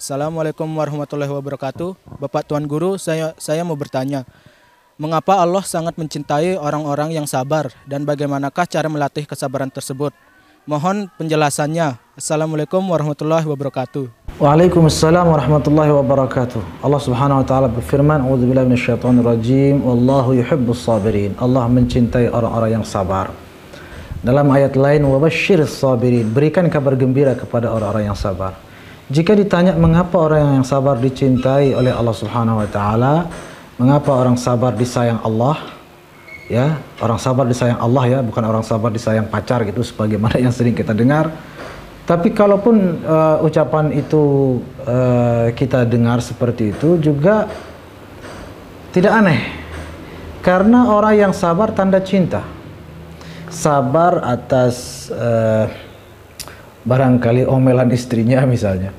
Assalamualaikum warahmatullahi wabarakatuh. Bapak Tuan Guru, saya mau bertanya, mengapa Allah sangat mencintai orang-orang yang sabar dan bagaimanakah cara melatih kesabaran tersebut? Mohon penjelasannya. Assalamualaikum warahmatullahi wabarakatuh. Waalaikumsalam warahmatullahi wabarakatuh. Allah Subhanahu wa taala berfirman, "A'udzubillahi minasyaitonir rajim. Wallahu yuhibbus sabirin." Allah mencintai orang-orang yang sabar. Dalam ayat lain, "Wabashshiris sabirin." Berikan kabar gembira kepada orang-orang yang sabar. Jika ditanya mengapa orang yang sabar dicintai oleh Allah Subhanahu wa taala, mengapa orang sabar disayang Allah? Ya, orang sabar disayang Allah ya, bukan orang sabar disayang pacar gitu sebagaimana yang sering kita dengar. Tapi kalaupun ucapan itu kita dengar seperti itu juga tidak aneh. Karena orang yang sabar tanda cinta. Sabar atas barangkali omelan istrinya misalnya.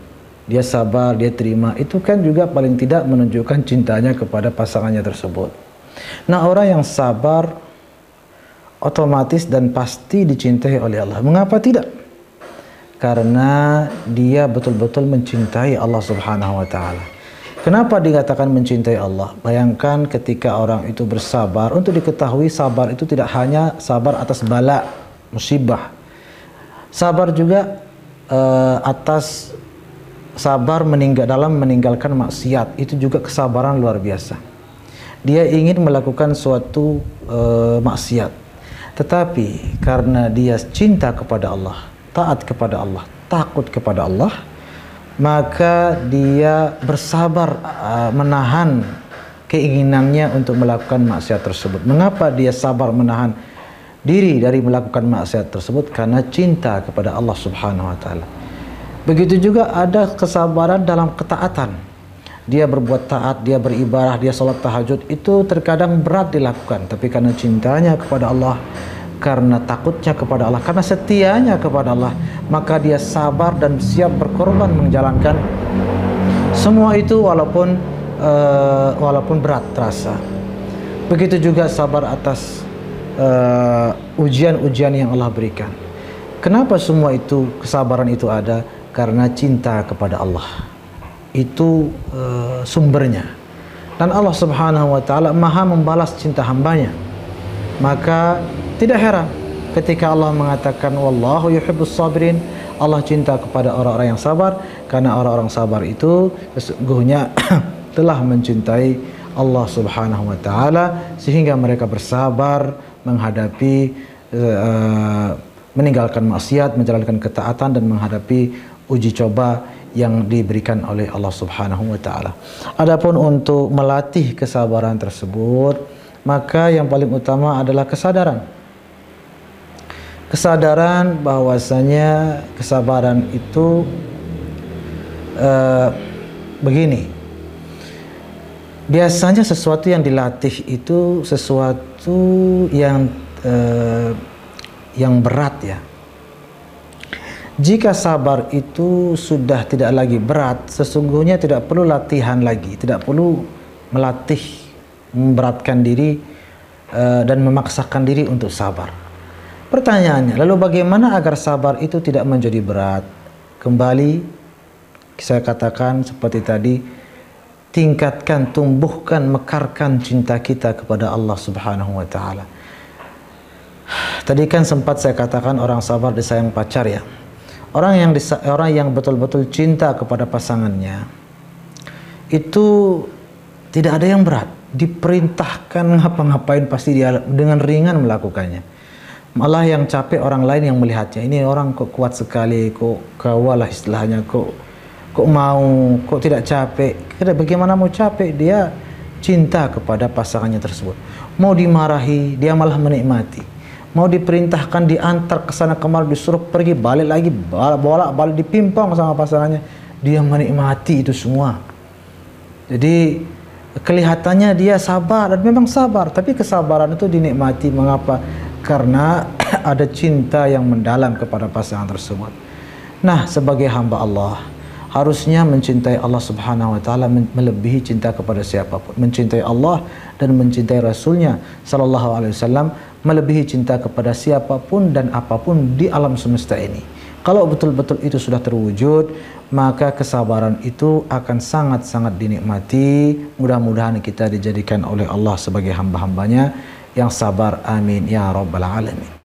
Dia sabar, dia terima. Itu kan juga paling tidak menunjukkan cintanya kepada pasangannya tersebut. Nah, orang yang sabar otomatis dan pasti dicintai oleh Allah. Mengapa tidak? Karena dia betul-betul mencintai Allah Subhanahu wa taala. Kenapa dikatakan mencintai Allah? Bayangkan ketika orang itu bersabar. Untuk diketahui, sabar itu tidak hanya sabar atas bala, musibah. Sabar juga atas sabar dalam meninggalkan maksiat. Itu juga kesabaran luar biasa. Dia ingin melakukan suatu maksiat, tetapi karena dia cinta kepada Allah, taat kepada Allah, takut kepada Allah, maka dia bersabar menahan keinginannya untuk melakukan maksiat tersebut. Mengapa dia sabar menahan diri dari melakukan maksiat tersebut? Karena cinta kepada Allah Subhanahu wa taala. Begitu juga ada kesabaran dalam ketaatan. Dia berbuat taat, dia beribadah, dia salat tahajud, itu terkadang berat dilakukan, tapi karena cintanya kepada Allah, karena takutnya kepada Allah, karena setianya kepada Allah, maka dia sabar dan siap berkorban menjalankan semua itu walaupun berat terasa. Begitu juga sabar atas ujian-ujian yang Allah berikan. Kenapa semua itu, kesabaran itu ada? Karena cinta kepada Allah. Itu sumbernya. Dan Allah Subhanahu wa taala Maha membalas cinta hambanya. Maka tidak heran ketika Allah mengatakan wallahu yuhibbus sabirin, Allah cinta kepada orang-orang yang sabar, karena orang-orang sabar itu sesungguhnya telah mencintai Allah Subhanahu wa taala sehingga mereka bersabar menghadapi meninggalkan maksiat, menjalankan ketaatan dan menghadapi uji coba yang diberikan oleh Allah Subhanahu wa taala. Adapun untuk melatih kesabaran tersebut, maka yang paling utama adalah kesadaran. Kesadaran bahwasanya kesabaran itu begini. Biasanya sesuatu yang dilatih itu sesuatu yang berat ya. Jika sabar itu sudah tidak lagi berat, sesungguhnya tidak perlu latihan lagi, tidak perlu melatih, memberatkan diri dan memaksakan diri untuk sabar. Pertanyaannya, lalu bagaimana agar sabar itu tidak menjadi berat? Kembali saya katakan seperti tadi, tingkatkan, tumbuhkan, mekarkan cinta kita kepada Allah Subhanahu wa taala. Tadi kan sempat saya katakan orang sabar disayang pacar ya. Orang yang betul-betul cinta kepada pasangannya itu tidak ada yang berat. Diperintahkan ngapa-ngapain pasti dia dengan ringan melakukannya. Malah yang capek orang lain yang melihatnya. Ini orang kok kuat sekali, kok kawalah istilahnya, kok tidak capek. Bagaimana mau capek? Dia cinta kepada pasangannya tersebut. Mau dimarahi, dia malah menikmati. Mau diperintahkan diantar ke sana kemari, disuruh pergi balik lagi, bolak-balik dipimpang sama pasangannya, dia menikmati itu semua. Jadi kelihatannya dia sabar dan memang sabar, tapi kesabaran itu dinikmati. Mengapa? Karena ada cinta yang mendalam kepada pasangan tersebut. Nah, sebagai hamba Allah harusnya mencintai Allah Subhanahu wa taala melebihi cinta kepada siapapun. Mencintai Allah dan mencintai Rasulnya sallallahu alaihi wasallam melebihi cinta kepada siapapun dan apapun di alam semesta ini. Kalau betul-betul itu sudah terwujud, maka kesabaran itu akan sangat-sangat dinikmati. Mudah-mudahan kita dijadikan oleh Allah sebagai hamba-hambanya yang sabar. Amin ya rabbal alamin.